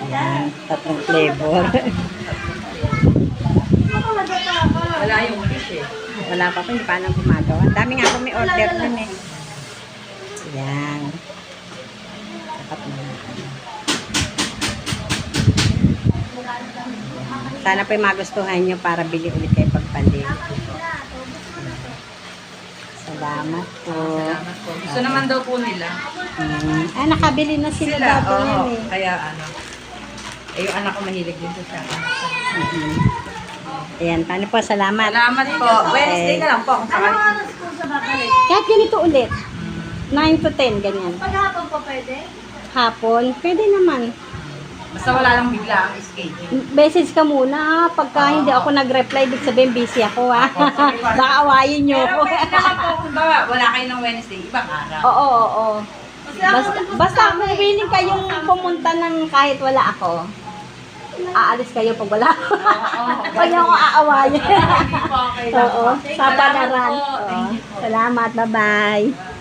Yan, tatlong flavor. Wala yung fish eh. Wala pa po, hindi pa nang gumagawa. Dami nga po may order dun eh. Yan. Dapat na. Sana po yung magustuhan nyo para bili ulit kayo pagpali. Salamat po. Salamat po. Gusto naman daw po nila. Nakabili na sila daw po oo. yan eh. Kaya ano. Eh, yung anak ko mahilig din sa akin. Ayan, paano po? Salamat. Salamat po. Wednesday na lang po kung sakali. Kahit ganito ulit. 9 to 10, ganyan. Paghapon po pwede? Hapon, pwede naman. Basta wala lang bigla ang schedule. Message ka muna ha. Pagka hindi ako nag-reply, ibig sabihin busy ako ha. Baka awayin nyo Pero ako. pwede naman po kung bawa, wala kayo ng Wednesday, ibang araw. Oo, oo. Basta kung willing kayong pumunta ng kahit wala ako, aalis kayo pag wala ako. Pag ako aawayin. Oo, sa panaran. Salamat, bye-bye.